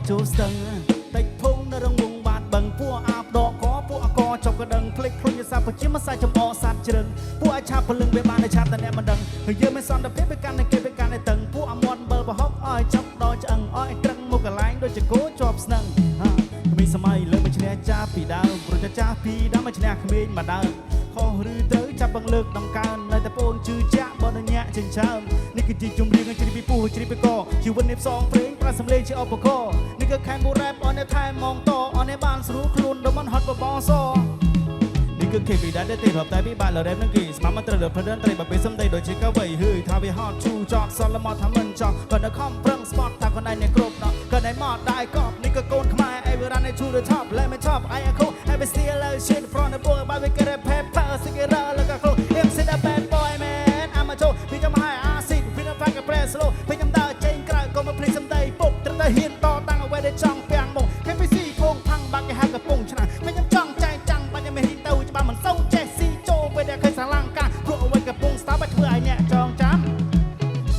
ចូលស្ទឹងតិចភងនៅរងងបាតបឹងពួកអាបដកកពួកអកចុកកដឹងភ្លេចខ្លួនយសាប្រជាមកសាច់ចំអកសាត់ជ្រឹងពួកអាឆាប់ពលឹងវាបានតែឆាប់តែអ្នកមិនដឹងហើយយើងមិនសន្តិភាពវាកាន់តែគេវាកាន់តែតឹងពួកអាមាត់បើបហុកអើយចាប់ដល់ឆ្អឹងអើយត្រឹងមកកន្លែងដូចជាគោជាប់ស្នឹងគ្មានសម័យលើមិនឈ្នះចាពីដើមព្រោះចាស់ពីដើមមិនឈ្នះក្មេងមកដើមខុសឬត្រូវចាប់បង្លើកដំកើងនៅតែប្អូនជឿជាក់បដញាក់ចិញ្ចើមនេះគឺជាជំនឿជ្រាបពីពូជ្រាបពីកជីវិតនេះផ្សងព្រេងប្រាសំលេងជាឧបករណ៍នេះគឺខែមបុរ៉ែបអនថែមងតអនបានស្រួលខ្លួនដល់មិនហត់បបសនេះគឺគេពីដែរទេរាប់តែពីបាល់រ៉េបនឹងគេស្មាមិនត្រូវប្រដិនត្រីបើពេលសំដីដូចជាកវីហឺថាវាហត់ជូចតសល់មកថាមិនចង់ក៏នៅខំប្រឹងស្ពតថាคนใดในគ្រប់ណោះក៏ណៃមកដែរកប់នេះគឺកូនខ្មែរ everyone to the top let me top I am cool I be still a shit from the boy but we get a paper cigarette แล้วก็ cool I'm sit a bad boy man I'm a joke พี่จะมาให้อาซิดพี่จะพากับ press slow พี่จำได้เจงกระก็มาพลีសំដីពុកត្រឹមតែហ៊ានតតាំងเอาไว้ได้ចង់ពាំងមកគេពីស៊ីភងផាំងបាក់គេហៅកំពុងឆ្នាំមិនខ្ញុំចង់ចែកចាំងបាច់តែមិនហ៊ានទៅច្បាស់មិនសូវចេះស៊ីចូលពេលដែលឃើញសាឡាំងកាព្រោះเอาไว้កំពុងស្តាប់ឲ្យធ្វើឲ្យអ្នកចងចាំ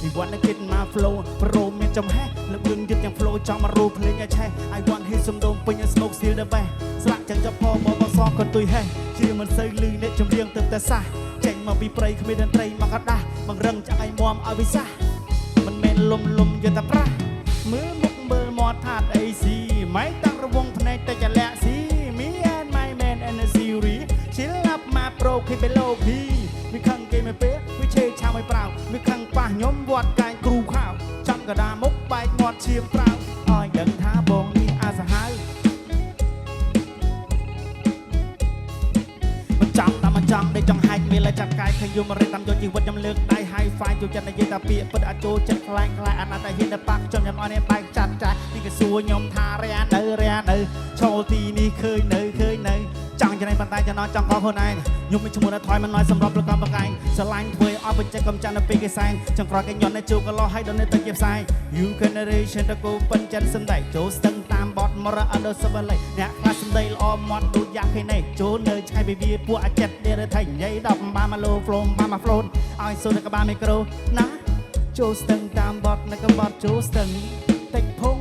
ពីវត្តនឹងគិតមក flow ប្រូមានចំហេះលើកយើងយឹកយ៉ាង flow ចង់មករូភ្លេងឲ្យឆេះ I want hit សំដងពេញ smoke still the best ស្លាកចឹងចាប់ផងមកសងក៏ទុយហេះជាមិនសូវលឺអ្នកចម្រៀងទៅតែសះចេញមកពីព្រៃគ្មានតន្ត្រីមកក៏ដាស់បង្រឹងចាក់ឲ្យមមឲ្យវិសាមិនមែនលំយកតែប្រាស់មើលមុខមើលមាត់ថាតអីស៊ីមិនតាំងរវងភ្នែកតែចលាក់ស៊ី Me and my man and the series chill up my pro keep below P វាខឹងគេមិនពេលវាឆេឆាំឲ្យប្រៅវាខឹងប៉ះខ្ញុំវត្តកាយគ្រូខាវចាំកដាមុខបែកមាត់ឈាមប្រៅឲ្យដឹងថាបងនេះអាសាហាវមិនចាំតាមមិនចង់ដេកចង់ហាច់មានតែចាប់កាយឃើញយមរិទ្ធតាមយកជីវិតខ្ញុំលើកដៃ high five ចូលចិត្តនិយាយតាពាក្យពិតអាចចូលចិត្តខ្លាំងអាណតែហ៊ានតែប៉ះខ្ញុំអត់នេះបែកចាត់ចាស់នេះក៏សួរខ្ញុំថារានៅចូលទីនេះឃើញនៅចង់ចំណេញប៉ុន្តែចំណងចង់កោខ្លួនឯងខ្ញុំមិនឈ្មោះថាថយមិនណយសម្រាប់ប្រកំបកែងស្រឡាញ់ធ្វើឲ្យបច្ចេកកំចាន់នៅពេលគេសែងចង្ក្រោយគេញ៉ាំនៅជូកន្លោះឲ្យដល់នៅទៅជាផ្សាយ You generation តកូប៉ិនចិនសំដែងចូលស្ទឹងតាមបត់មរអត់សបលៃអ្នកខ្លះសំដីល្អមាត់ដូចយ៉ាគេនេះចូលនៅឆ្ងាយពីវាពួកអាចិតដេរថៃនិយាយ10បានមកលោហ្វ្លូមបានមកហ្វ្លូនឲ្យសូននៅក្បាលមីក្រូណាចូលស្ទឹងតាមបត់នៅក្បត់ចូលស្ទឹងតិចភង